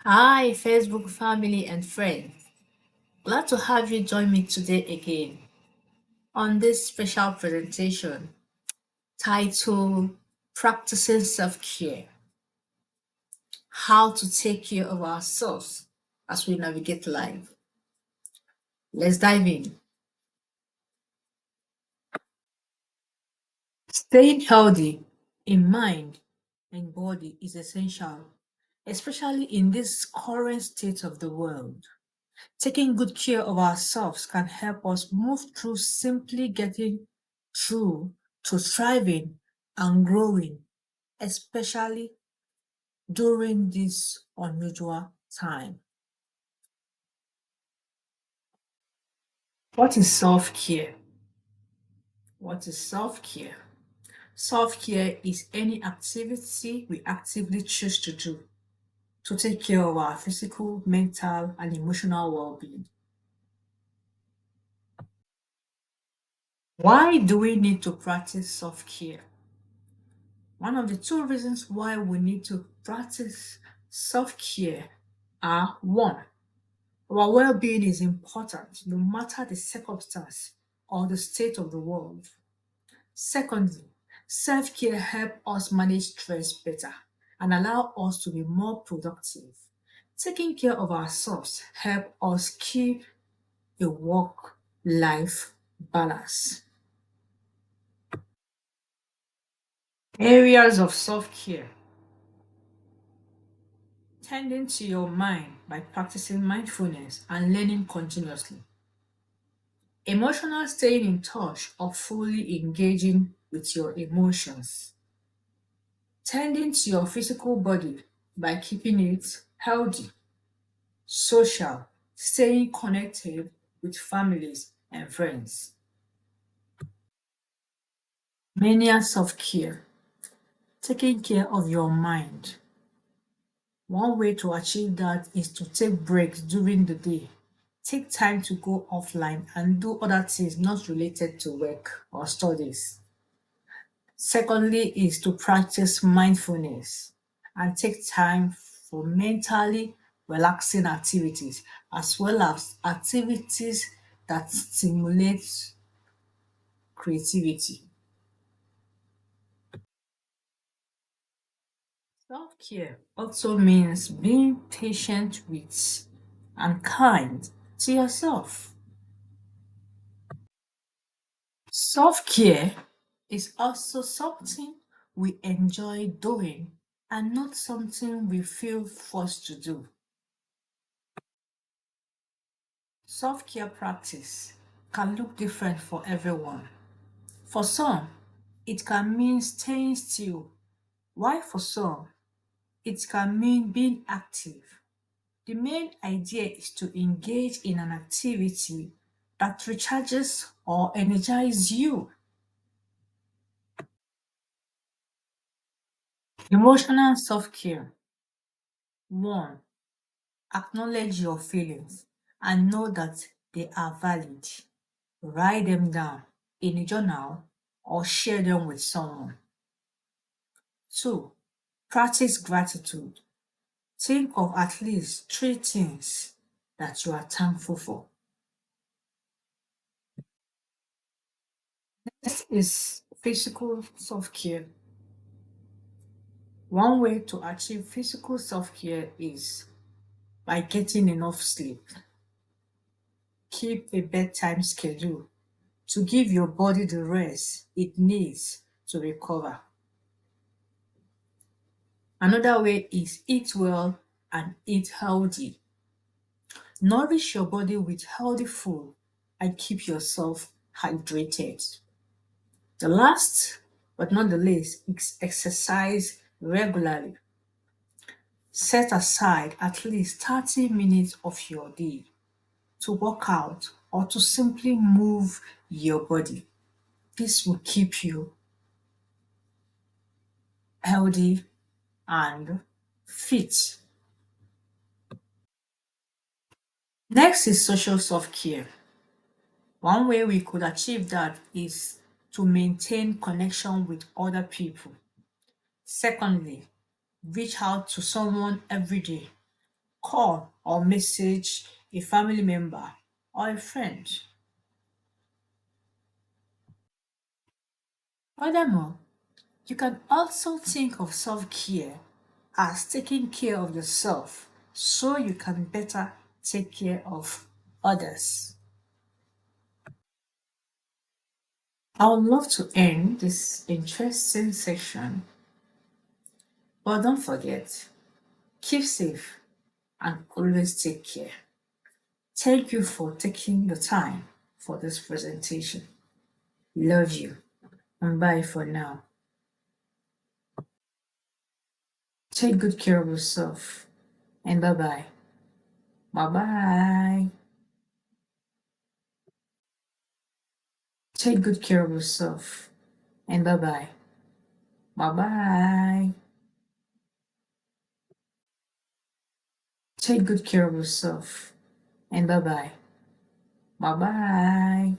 Hi, Facebook family and friends. Glad to have you join me today again on this special presentation titled Practicing Self Care: How to Take Care of Ourselves as We Navigate Life. Let's dive in. Staying healthy in mind and body is essential, especially in this current state of the world. Taking good care of ourselves can help us move through simply getting through to thriving and growing, especially during this unusual time. What is self care? What is self care? Self care is any activity we actively choose to do to take care of our physical, mental, and emotional well being. Why do we need to practice self care? One of the two reasons why we need to practice self care are: one, our well being is important no matter the circumstance or the state of the world. Secondly, self care helps us manage stress better and allow us to be more productive. Taking care of ourselves help us keep a work life balance. Areas of self care: tending to your mind by practicing mindfulness and learning continuously. Emotional staying in touch or fully engaging with your emotions. Tending to your physical body by keeping it healthy. Social, staying connected with families and friends. Mania self care, taking care of your mind. One way to achieve that is to take breaks during the day. Take time to go offline and do other things not related to work or studies. Secondly, is to practice mindfulness and take time for mentally relaxing activities as well as activities that stimulate creativity. Self care also means being patient with and kind to yourself. Self care is also something we enjoy doing and not something we feel forced to do. Self care practice can look different for everyone. For some, it can mean staying still, while for some, it can mean being active. The main idea is to engage in an activity that recharges or energizes you. Emotional self care: one, acknowledge your feelings and know that they are valid. Write them down in a journal or share them with someone. Two, practice gratitude. Think of at least three things that you are thankful for. This is physical self care. One way to achieve physical self care is by getting enough sleep. Keep a bedtime schedule to give your body the rest it needs to recover. Another way is eat well and eat healthy. Nourish your body with healthy food and keep yourself hydrated. The last but not the least is exercise regularly. Set aside at least 30 minutes of your day to work out or to simply move your body. This will keep you healthy and fit. Next is social self care. One way we could achieve that is to maintain connection with other people. Secondly, reach out to someone every day. Call or message a family member or a friend. Furthermore, you can also think of self care as taking care of yourself so you can better take care of others. I would love to end this interesting session, but don't forget, keep safe and always take care. Thank you for taking the time for this presentation. Love you and bye for now. Take good care of yourself and bye bye. Bye bye. Take good care of yourself and bye bye. Bye bye. Take good care of yourself and bye bye. Bye bye.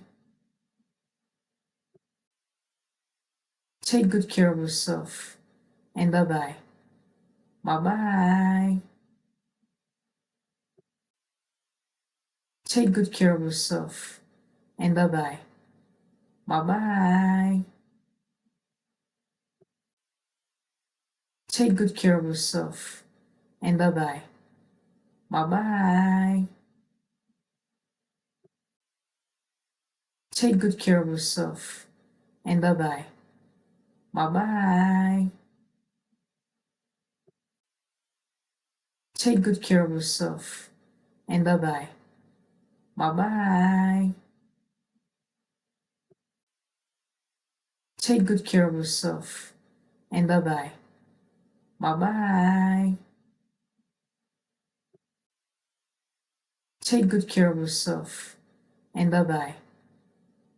Take good care of yourself and bye bye. Bye bye. Take good care of yourself and bye bye. Bye bye. Take good care of yourself and bye bye. Bye bye. Take good care of yourself and bye bye. Bye bye. Take good care of yourself and bye bye. Bye bye. Take good care of yourself and bye bye. Bye bye. Take good care of yourself and bye bye.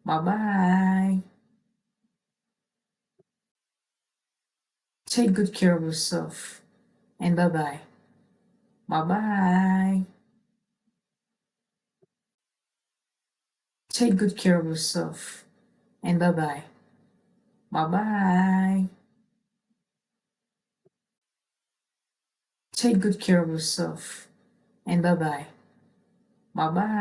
Bye bye. Take good care of yourself and bye bye. Bye bye. Take good care of yourself and bye bye. Bye bye. Take good care of yourself and bye bye. Bye bye.